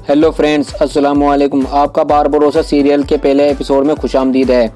Hello friends, अस्सलाम वालेकुम। आपका बार भरोसा सीरियल के पहले एपिसोड में खुशामदीद है।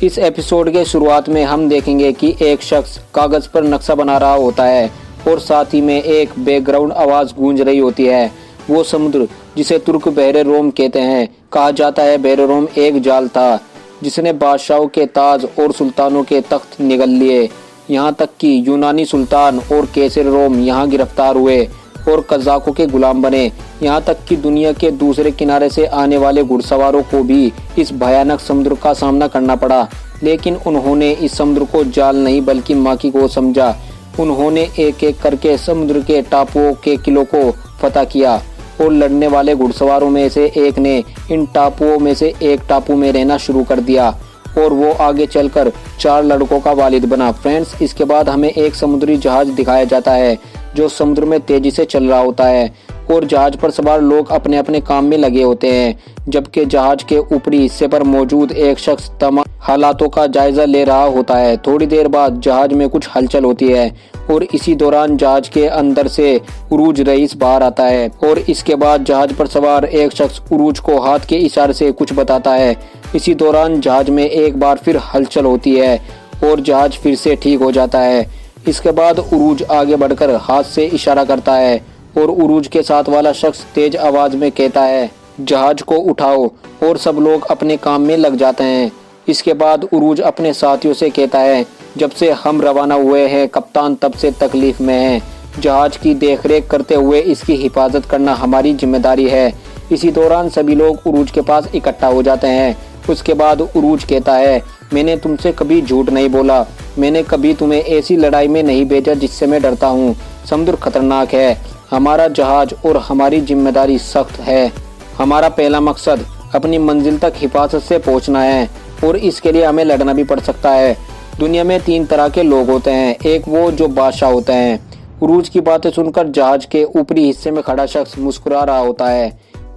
इस एपिसोड के शुरुआत में हम देखेंगे कि एक शख्स कागज़ पर नक्शा बना रहा होता है और साथ ही में एक बैकग्राउंड आवाज़ गूंज रही होती है। वो समुद्र जिसे तुर्क बहरे रोम कहते हैं, कहा जाता है बहरे रोम एक जाल था जिसने बादशाहों के ताज और सुल्तानों के तख्त निगल लिए। यहाँ तक कि यूनानी सुल्तान और कैसर रोम यहाँ गिरफ्तार हुए और कज़ाकों के गुलाम बने। यहाँ तक कि दुनिया के दूसरे किनारे से आने वाले घुड़सवारों को भी इस भयानक समुद्र का सामना करना पड़ा, लेकिन उन्होंने इस समुद्र को जाल नहीं बल्कि माकी को समझा। उन्होंने एक एक करके समुद्र के टापुओं के किलों को फतह किया और लड़ने वाले घुड़सवारों में से एक ने इन टापुओं में से एक टापू में रहना शुरू कर दिया और वो आगे चलकर 4 लड़कों का वालिद बना। फ्रेंड्स, इसके बाद हमें एक समुद्री जहाज दिखाया जाता है जो समुद्र में तेजी से चल रहा होता है और जहाज पर सवार लोग अपने अपने काम में लगे होते हैं, जबकि जहाज के ऊपरी हिस्से पर मौजूद एक शख्स तमाम हालातों का जायजा ले रहा होता है। थोड़ी देर बाद जहाज में कुछ हलचल होती है और इसी दौरान जहाज के अंदर से उरूज रईस बाहर आता है और इसके बाद जहाज पर सवार एक शख्स उरूज को हाथ के इशारे से कुछ बताता है। इसी दौरान जहाज में एक बार फिर हलचल होती है और जहाज फिर से ठीक हो जाता है। इसके बाद उरूज आगे बढ़कर हाथ से इशारा करता है और उरूज के साथ वाला शख्स तेज आवाज में कहता है, जहाज को उठाओ, और सब लोग अपने काम में लग जाते हैं। इसके बाद उरूज अपने साथियों से कहता है, जब से हम रवाना हुए हैं कप्तान तब से तकलीफ में हैं। जहाज की देखरेख करते हुए इसकी हिफाजत करना हमारी जिम्मेदारी है। इसी दौरान सभी लोग उरूज के पास इकट्ठा हो जाते हैं। उसके बाद उरूज कहता है, मैंने तुमसे कभी झूठ नहीं बोला, मैंने कभी तुम्हें ऐसी लड़ाई में नहीं भेजा जिससे मैं डरता हूँ। समुद्र खतरनाक है, हमारा जहाज और हमारी जिम्मेदारी सख्त है। हमारा पहला मकसद अपनी मंजिल तक हिफाजत से पहुँचना है और इसके लिए हमें लड़ना भी पड़ सकता है। दुनिया में 3 तरह के लोग होते हैं, एक वो जो बादशाह होते हैं। उरूज की बातें सुनकर जहाज के ऊपरी हिस्से में खड़ा शख्स मुस्कुरा रहा होता है।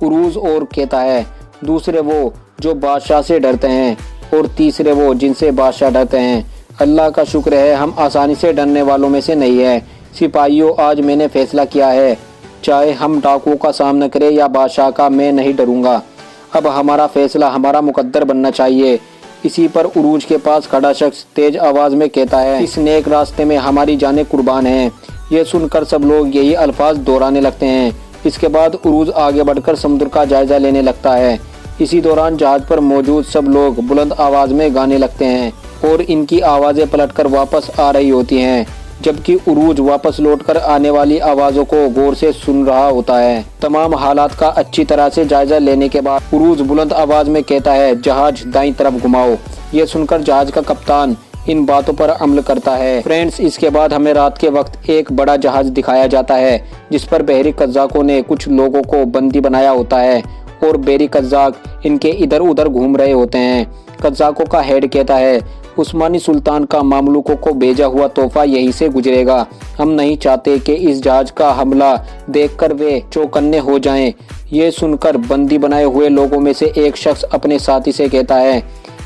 उरूज और कहता है, दूसरे वो जो बादशाह से डरते हैं और तीसरे वो जिनसे बादशाह डरते हैं। अल्लाह का शुक्र है हम आसानी से डरने वालों में से नहीं है। सिपाहियों, आज मैंने फैसला किया है, चाहे हम डाकुओं का सामना करें या बादशाह का, मैं नहीं डरूंगा। अब हमारा फैसला हमारा मुकद्दर बनना चाहिए। इसी पर उरूज के पास खड़ा शख्स तेज आवाज में कहता है, इस नेक रास्ते में हमारी जानें कुर्बान हैं। ये सुनकर सब लोग यही अल्फाज दोहराने लगते हैं। इसके बाद उरूज आगे बढ़कर समुद्र का जायजा लेने लगता है। इसी दौरान जहाज पर मौजूद सब लोग बुलंद आवाज में गाने लगते हैं और इनकी आवाजें पलटकर वापस आ रही होती हैं, जबकि उरूज वापस लौटकर आने वाली आवाजों को गौर से सुन रहा होता है। तमाम हालात का अच्छी तरह से जायजा लेने के बाद उरूज बुलंद आवाज में कहता है, जहाज दाईं तरफ घुमाओ। ये सुनकर जहाज का कप्तान इन बातों पर अमल करता है। फ्रेंड्स, इसके बाद हमें रात के वक्त एक बड़ा जहाज दिखाया जाता है जिस पर बहरी कज़ाकों ने कुछ लोगों को बंदी बनाया होता है और बहरी कज़ाक इनके इधर उधर घूम रहे होते हैं। कज़ाकों का हेड कहता है, उस्मानी सुल्तान का मामलुकों को भेजा हुआ तोहफा यहीं से गुजरेगा। हम नहीं चाहते कि इस जहाज का हमला देखकर वे चौकन्ने हो जाएं। ये सुनकर बंदी बनाए हुए लोगों में से एक शख्स अपने साथी से कहता है,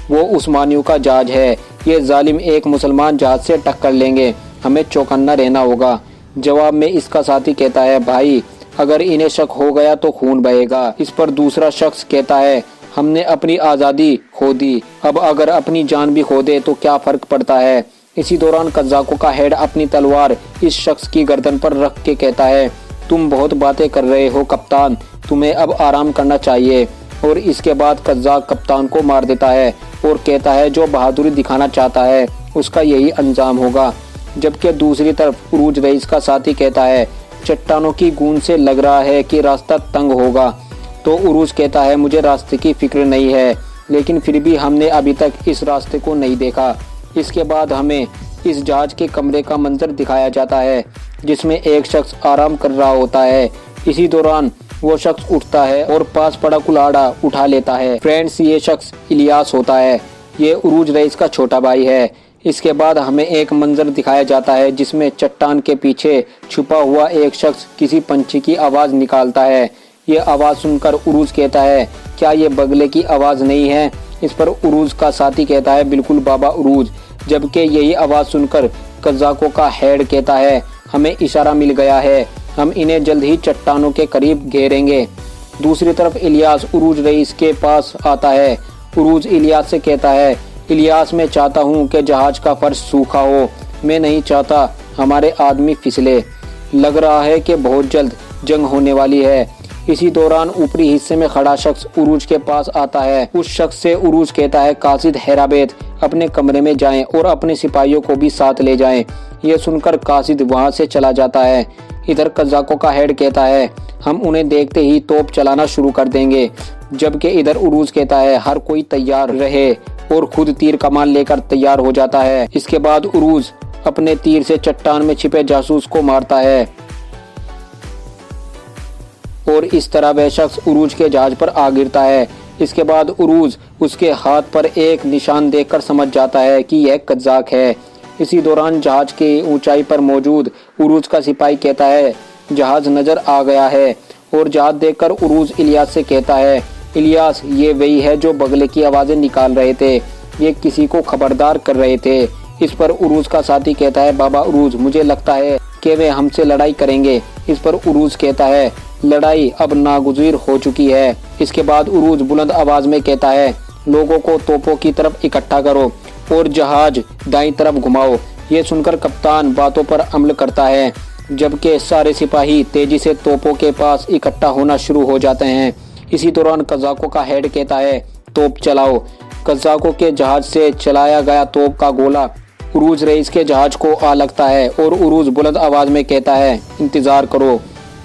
वो उस्मानियों का जहाज है, ये जालिम एक मुसलमान जहाज से टक्कर लेंगे, हमें चौकन्ना रहना होगा। जवाब में इसका साथी कहता है, भाई अगर इन्हें शक हो गया तो खून बहेगा। इस पर दूसरा शख्स कहता है, हमने अपनी आज़ादी खो दी, अब अगर अपनी जान भी खो दे तो क्या फर्क पड़ता है। इसी दौरान कज़ाकों का हेड अपनी तलवार इस शख्स की गर्दन पर रख के कहता है, तुम बहुत बातें कर रहे हो कप्तान, तुम्हें अब आराम करना चाहिए। और इसके बाद कज़ाक कप्तान को मार देता है और कहता है, जो बहादुरी दिखाना चाहता है उसका यही अंजाम होगा। जबकि दूसरी तरफ उरूज रईस का साथी कहता है, चट्टानों की गूंज से लग रहा है कि रास्ता तंग होगा। तो उरूज कहता है, मुझे रास्ते की फिक्र नहीं है, लेकिन फिर भी हमने अभी तक इस रास्ते को नहीं देखा। इसके बाद हमें इस जहाज के कमरे का मंजर दिखाया जाता है जिसमें एक शख्स आराम कर रहा होता है। इसी दौरान वो शख्स उठता है और पास पड़ा कुल्हाड़ा उठा लेता है। फ्रेंड्स, ये शख्स इलियास होता है, ये उरूज रईस का छोटा भाई है। इसके बाद हमें एक मंजर दिखाया जाता है जिसमें चट्टान के पीछे छुपा हुआ एक शख्स किसी पंछी की आवाज़ निकालता है। ये आवाज़ सुनकर उरूज कहता है, क्या ये बगले की आवाज़ नहीं है। इस पर उरूज का साथी कहता है, बिल्कुल बाबा उरूज। जबकि यही आवाज़ सुनकर कज़ाकों का हेड कहता है, हमें इशारा मिल गया है, हम इन्हें जल्द ही चट्टानों के करीब घेरेंगे। दूसरी तरफ इलियास उरूज रईस के पास आता है। उरूज इलियास से कहता है, इलियास मैं चाहता हूँ कि जहाज का फर्श सूखा हो, मैं नहीं चाहता हमारे आदमी फिसले, लग रहा है कि बहुत जल्द जंग होने वाली है। इसी दौरान ऊपरी हिस्से में खड़ा शख्स उरूज के पास आता है। उस शख्स से उरूज कहता है, कासिद हैराबेद अपने कमरे में जाएं और अपने सिपाहियों को भी साथ ले जाएं। यह सुनकर कासिद वहां से चला जाता है। इधर कज़ाकों का हेड कहता है, हम उन्हें देखते ही तोप चलाना शुरू कर देंगे, जबकि इधर उरूज कहता है, हर कोई तैयार रहे और खुद तीर कमान लेकर तैयार हो जाता है। इसके बाद उरूज अपने तीर से चट्टान में छिपे जासूस को मारता है और इस तरह वह शख्स उरूज के जहाज पर आ गिरता है। इसके बाद उरूज उसके हाथ पर एक निशान देखकर समझ जाता है कि यह कज़ाक है। इसी दौरान जहाज की ऊंचाई पर मौजूद उरूज का सिपाही कहता है, जहाज नजर आ गया है, और जहाज देखकर उरूज इलियास से कहता है, इलियास ये वही है जो बगले की आवाजें निकाल रहे थे, ये किसी को खबरदार कर रहे थे। इस पर उरूज का साथी कहता है, बाबा उरूज मुझे लगता है कि वे हमसे लड़ाई करेंगे। इस पर उरूज कहता है, लड़ाई अब नागुज़ीर हो चुकी है। इसके बाद उरूज बुलंद आवाज में कहता है, लोगों को तोपों की तरफ इकट्ठा करो और जहाज दाईं तरफ घुमाओ। ये सुनकर कप्तान बातों पर अमल करता है, जबकि सारे सिपाही तेजी से तोपों के पास इकट्ठा होना शुरू हो जाते हैं। इसी दौरान कज़ाकों का हेड कहता है, तोप चलाओ। कज़ाकों के जहाज से चलाया गया तोप का गोला उरूज रईस के जहाज को आ लगता है और उरूज बुलंद आवाज में कहता है, इंतजार करो,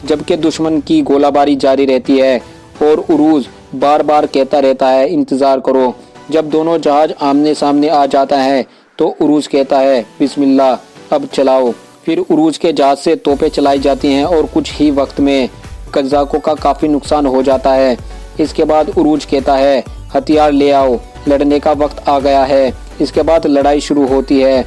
जबकि दुश्मन की गोलाबारी जारी रहती है और उरूज बार बार कहता रहता है, इंतजार करो। जब दोनों जहाज आमने सामने आ जाता है तो उरूज कहता है, बिस्मिल्लाह, अब चलाओ। फिर उरूज के जहाज से तोपें चलाई जाती हैं और कुछ ही वक्त में कज़ाकों का काफी नुकसान हो जाता है। इसके बाद उरूज कहता है, हथियार ले आओ, लड़ने का वक्त आ गया है। इसके बाद लड़ाई शुरू होती है।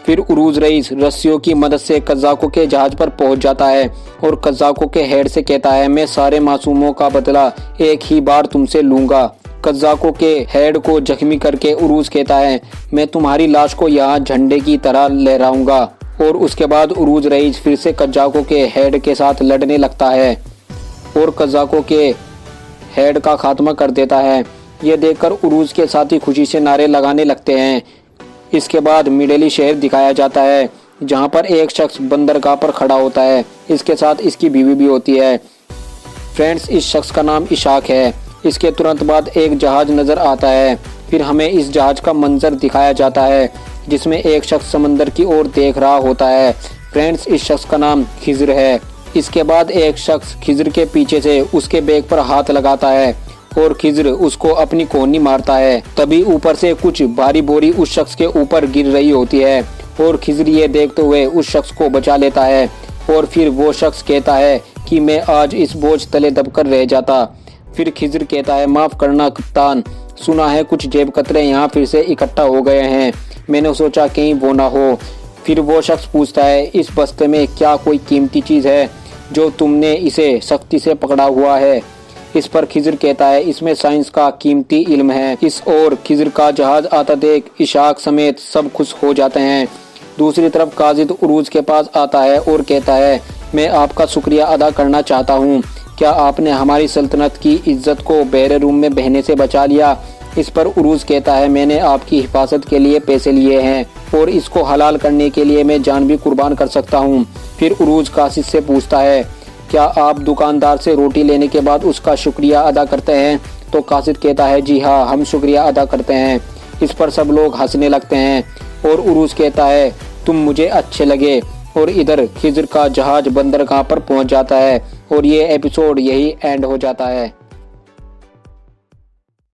फिर उरूज रईस रस्सियों की मदद से कज़ाकों के जहाज पर पहुंच जाता है और कज़ाकों के हेड से कहता है, मैं सारे मासूमों का बदला एक ही बार तुमसे लूंगा। कज़ाकों के हेड को जख्मी करके उरूज कहता है, मैं तुम्हारी लाश को यहाँ झंडे की तरह लहराऊंगा। और उसके बाद उरूज रईस फिर से कज़ाकों के हेड के साथ लड़ने लगता है और कज़ाकों के हेड का खात्मा कर देता है। यह देखकर उरूज के साथी खुशी से नारे लगाने लगते हैं। इसके बाद मिडेली शहर दिखाया जाता है, जहां पर एक शख्स बंदरगाह पर खड़ा होता है। इसके साथ इसकी बीवी भी होती है। फ्रेंड्स, इस शख्स का नाम इशाक है। इसके तुरंत बाद एक जहाज नजर आता है। फिर हमें इस जहाज का मंजर दिखाया जाता है, जिसमें एक शख्स समंदर की ओर देख रहा होता है। फ्रेंड्स, इस शख्स का नाम खिज़र है। इसके बाद एक शख्स खिज़र के पीछे से उसके बैग पर हाथ लगाता है और खिज़र उसको अपनी कोहनी मारता है। तभी ऊपर से कुछ भारी बोरी उस शख्स के ऊपर गिर रही होती है और खिज़र ये देखते हुए उस शख्स को बचा लेता है। और फिर वो शख्स कहता है कि मैं आज इस बोझ तले दबकर रह जाता। फिर खिज़र कहता है, माफ़ करना कप्तान, सुना है कुछ जेब कतरे यहाँ फिर से इकट्ठा हो गए हैं, मैंने सोचा कहीं वो ना हो। फिर वो शख्स पूछता है, इस बस्ते में क्या कोई कीमती चीज़ है जो तुमने इसे सख्ती से पकड़ा हुआ है? इस पर खिज़र कहता है, इसमें साइंस का कीमती इल्म है। इस ओर खिज़र का जहाज आता देख इशाक समेत सब खुश हो जाते हैं। दूसरी तरफ काजिद उरूज के पास आता है और कहता है, मैं आपका शुक्रिया अदा करना चाहता हूँ, क्या आपने हमारी सल्तनत की इज्जत को बहरे रूम में बहने से बचा लिया? इस पर उरूज कहता है, मैंने आपकी हिफाजत के लिए पैसे लिए हैं और इसको हलाल करने के लिए मैं जान भी कुर्बान कर सकता हूँ। फिर उरूज कासिद से पूछता है, क्या आप दुकानदार से रोटी लेने के बाद उसका शुक्रिया अदा करते हैं? तो कासिद कहता है, जी हाँ, हम शुक्रिया अदा करते हैं। इस पर सब लोग हंसने लगते हैं और उरूज कहता है, तुम मुझे अच्छे लगे। और इधर खिज़र का जहाज बंदरगाह पर पहुंच जाता है और ये एपिसोड यही एंड हो जाता है।